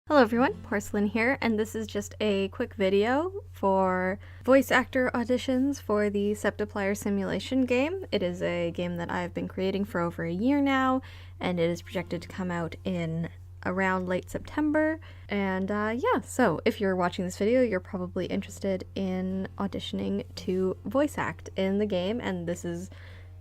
Hello everyone, Porcelain here, and this is just a quick video for voice actor auditions for the Septiplier Simulation game. It is a game that I've been creating for over a year now, and it is projected to come out in around late September. And yeah, so if you're watching this video, you're probably interested in auditioning to voice act in the game, and this is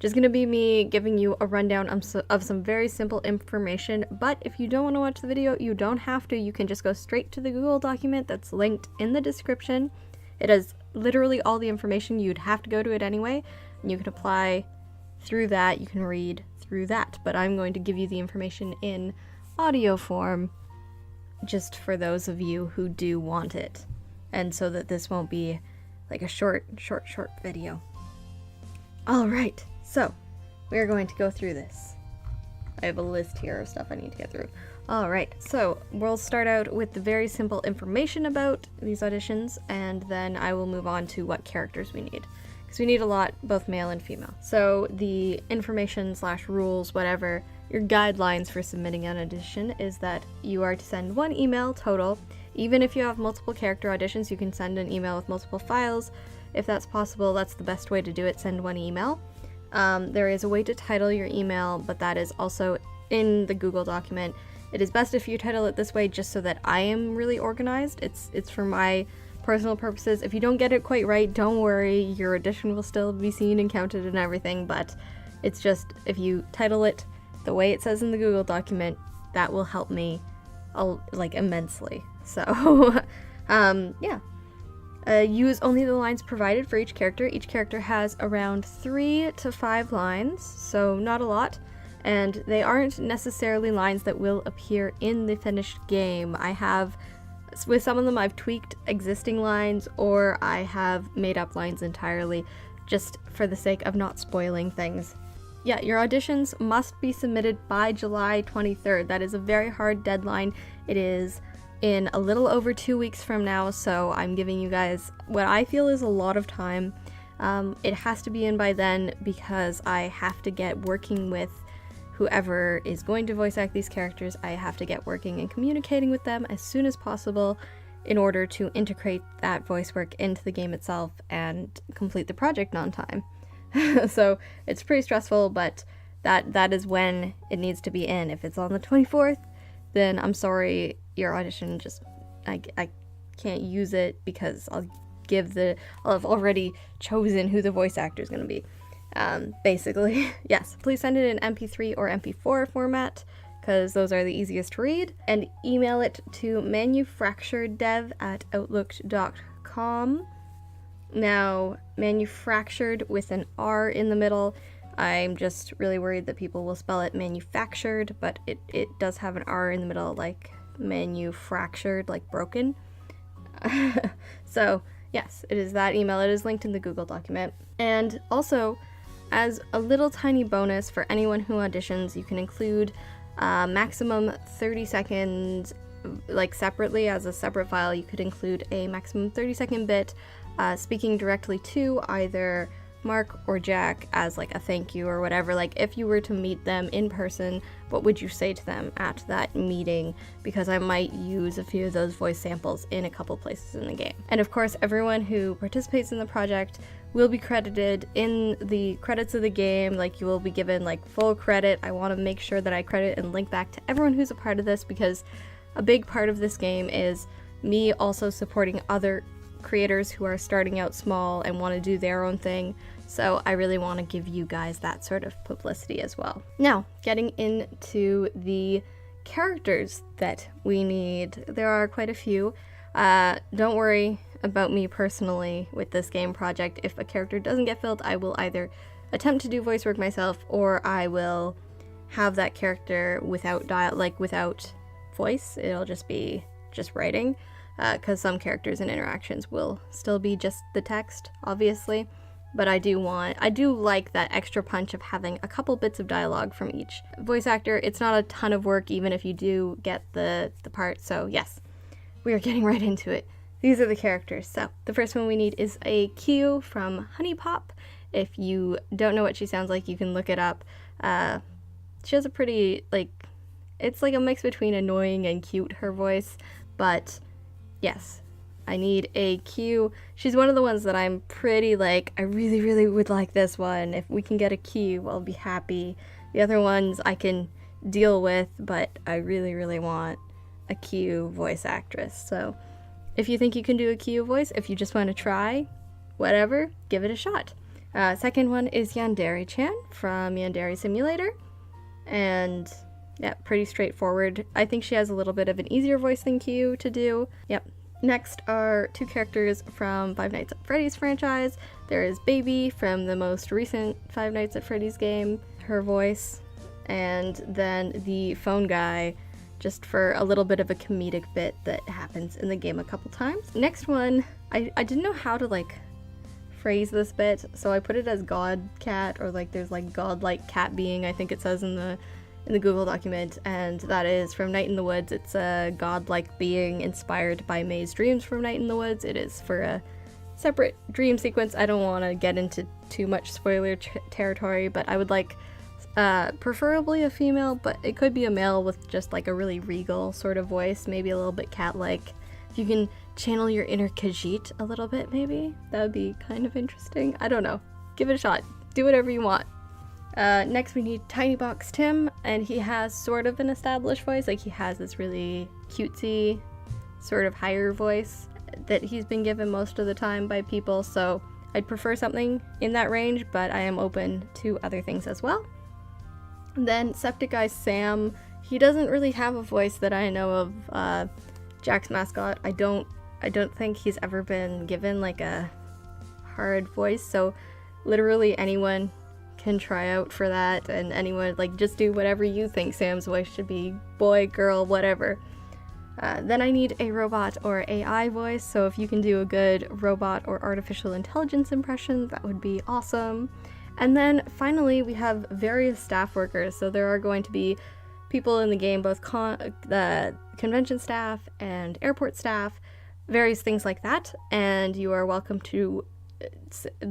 just gonna be me giving you a rundown of some very simple information, but if you don't want to watch the video, you don't have to. You can just go straight to the Google document that's linked in the description. It has literally all the information. You'd have to go to it anyway, and you can apply through that. You can read through that, but I'm going to give you the information in audio form just for those of you who do want it, and so that this won't be like a short video. All right. So, we're going to go through this. I have a list here of stuff I need to get through. Alright, so we'll start out with the very simple information about these auditions, and then I will move on to what characters we need. Because we need a lot, both male and female. So the information / rules, whatever, your guidelines for submitting an audition is that you are to send one email total. Even if you have multiple character auditions, you can send an email with multiple files. If that's possible, that's the best way to do it, send one email. There is a way to title your email, but that is also in the Google document. It is best if you title it this way just so that I am really organized. It's for my personal purposes. If you don't get it quite right, don't worry, your audition will still be seen and counted and everything, but it's just, if you title it the way it says in the Google document, that will help me, like, immensely. So, yeah. Use only the lines provided for each character. Each character has around 3 to 5 lines, so not a lot, and they aren't necessarily lines that will appear in the finished game. With some of them I've tweaked existing lines, or I have made up lines entirely, just for the sake of not spoiling things. Yeah, your auditions must be submitted by July 23rd. That is a very hard deadline. It is in a little over 2 weeks from now, so I'm giving you guys what I feel is a lot of time. It has to be in by then because I have to get working with whoever is going to voice act these characters. I have to get working and communicating with them as soon as possible in order to integrate that voice work into the game itself and complete the project on time. So it's pretty stressful, but that is when it needs to be in. If it's on the 24th, then I'm sorry, your audition just, I can't use it because I'll have already chosen who the voice actor is going to be. Basically, yes, please send it in MP3 or MP4 format, because those are the easiest to read, and email it to manufactureddev@outlook.com. Now, manufactured with an R in the middle. I'm just really worried that people will spell it manufactured, but it does have an R in the middle, like manufactured, like broken. So, yes, it is that email. It is linked in the Google document. And also, as a little tiny bonus for anyone who auditions, you can include maximum 30 seconds, like separately as a separate file. You could include a maximum 30-second bit speaking directly to either Mark or Jack as like a thank you or whatever. Like, if you were to meet them in person, what would you say to them at that meeting? Because I might use a few of those voice samples in a couple places in the game. And of course, everyone who participates in the project will be credited in the credits of the game. Like, you will be given like full credit. I want to make sure that I credit and link back to everyone who's a part of this, because a big part of this game is me also supporting other creators who are starting out small and want to do their own thing, so I really want to give you guys that sort of publicity as well. Now, getting into the characters that we need, there are quite a few. Don't worry about me personally with this game project. If a character doesn't get filled, I will either attempt to do voice work myself, or I will have that character without without voice. It'll just be writing. Because some characters and interactions will still be just the text, obviously, but I do like that extra punch of having a couple bits of dialogue from each voice actor. It's not a ton of work, even if you do get the part, so yes, we are getting right into it. These are the characters. So, the first one we need is a Q from Honey Pop. If you don't know what she sounds like, you can look it up. She has a pretty, like, It's like a mix between annoying and cute, her voice, but yes, I need a Q. She's one of the ones that I'm pretty like, I really, really would like this one. If we can get a Q, I'll be happy. The other ones I can deal with, but I really, really want a Q voice actress. So if you think you can do a Q voice, if you just want to try, whatever, give it a shot. Second one is Yandere-chan from Yandere Simulator. And yeah, pretty straightforward. I think she has a little bit of an easier voice than Q to do. Yep. Next are two characters from Five Nights at Freddy's franchise. There is Baby from the most recent Five Nights at Freddy's game, her voice, and then the phone guy, just for a little bit of a comedic bit that happens in the game a couple times. Next one, I didn't know how to like phrase this bit, so I put it as God Cat, or like there's like godlike cat being, I think it says in the Google document, and that is from Night in the Woods. It's a godlike being inspired by May's dreams from Night in the Woods. It is for a separate dream sequence. I don't want to get into too much spoiler territory, but I would like preferably a female, but it could be a male with just like a really regal sort of voice, maybe a little bit cat-like. If you can channel your inner Khajiit a little bit, maybe that would be kind of interesting. I don't know. Give it a shot. Do whatever you want. Next we need Tiny Box Tim, and he has sort of an established voice. Like, he has this really cutesy sort of higher voice that he's been given most of the time by people, so I'd prefer something in that range, but I am open to other things as well. Then Septic Guy Sam, he doesn't really have a voice that I know of. Jack's mascot, I don't think he's ever been given like a hard voice, so literally anyone can try out for that, and anyone, like, just do whatever you think Sam's voice should be, boy, girl, whatever. Then I need a robot or AI voice, so if you can do a good robot or artificial intelligence impression, that would be awesome. And then finally we have various staff workers, so there are going to be people in the game, both the convention staff and airport staff, various things like that, and you are welcome to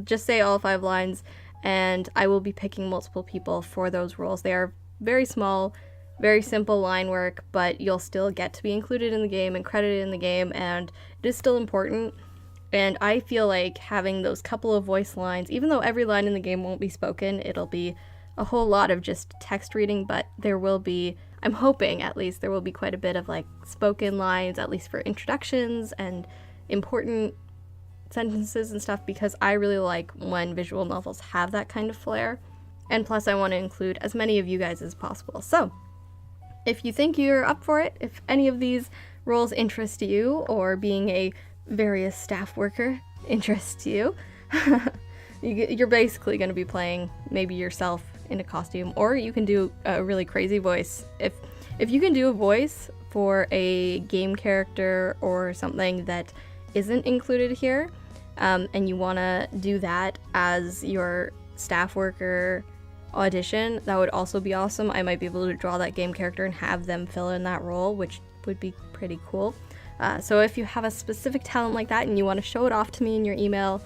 just say all 5 lines, and I will be picking multiple people for those roles. They are very small, very simple line work, but you'll still get to be included in the game and credited in the game, and it is still important. And I feel like having those couple of voice lines, even though every line in the game won't be spoken, it'll be a whole lot of just text reading, but there will be, I'm hoping at least, there will be quite a bit of like spoken lines, at least for introductions and important sentences and stuff, because I really like when visual novels have that kind of flair, and plus I want to include as many of you guys as possible. So if you think you're up for it, if any of these roles interest you, or being a various staff worker interests you, you're basically going to be playing maybe yourself in a costume, or you can do a really crazy voice. If you can do a voice for a game character or something that isn't included here, and you want to do that as your staff worker audition, that would also be awesome. I might be able to draw that game character and have them fill in that role, which would be pretty cool. So if you have a specific talent like that and you want to show it off to me in your email,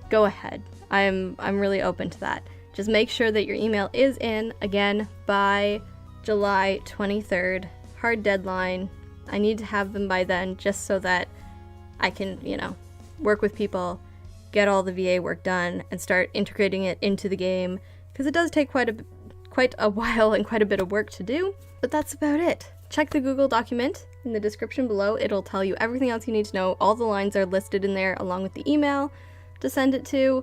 go ahead. I'm really open to that. Just make sure that your email is in, again, by July 23rd. Hard deadline. I need to have them by then, just so that I can, work with people, get all the VA work done, and start integrating it into the game, because it does take quite a while and quite a bit of work to do. But that's about it. Check the Google document in the description below. It'll tell you everything else you need to know. All the lines are listed in there along with the email to send it to.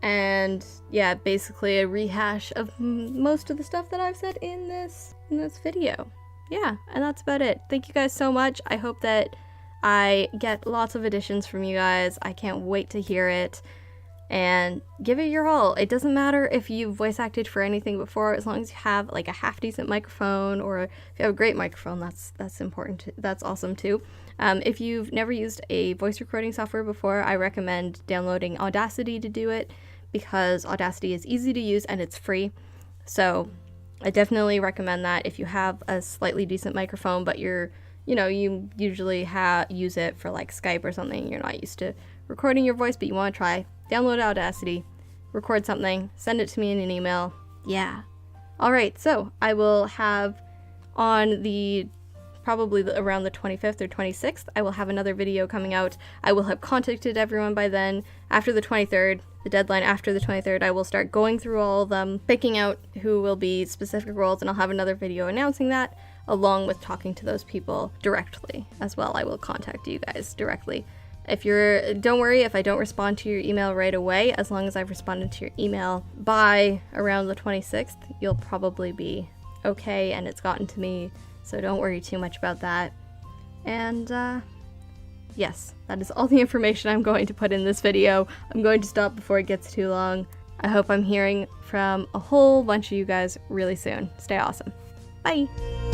And yeah, basically a rehash of most of the stuff that I've said in this video. Yeah, and that's about it. Thank you guys so much. I hope that I get lots of additions from you guys. I can't wait to hear it. And give it your all. It doesn't matter if you've voice acted for anything before, as long as you have like a half decent microphone, or if you have a great microphone, that's important too. That's awesome too. If you've never used a voice recording software before, I recommend downloading Audacity to do it, because Audacity is easy to use and it's free. So I definitely recommend that. If you have a slightly decent microphone, but you usually use it for like Skype or something, you're not used to recording your voice, but you want to try, download Audacity, record something, send it to me in an email. Yeah. Alright, so I will have on the probably around the 25th or 26th, I will have another video coming out. I will have contacted everyone by then. After the 23rd, the deadline after the 23rd, I will start going through all of them, picking out who will be specific roles, and I'll have another video announcing that, along with talking to those people directly as well. I will contact you guys directly. Don't worry if I don't respond to your email right away. As long as I've responded to your email by around the 26th, you'll probably be okay and it's gotten to me. So don't worry too much about that. And yes, that is all the information I'm going to put in this video. I'm going to stop before it gets too long. I hope I'm hearing from a whole bunch of you guys really soon. Stay awesome. Bye!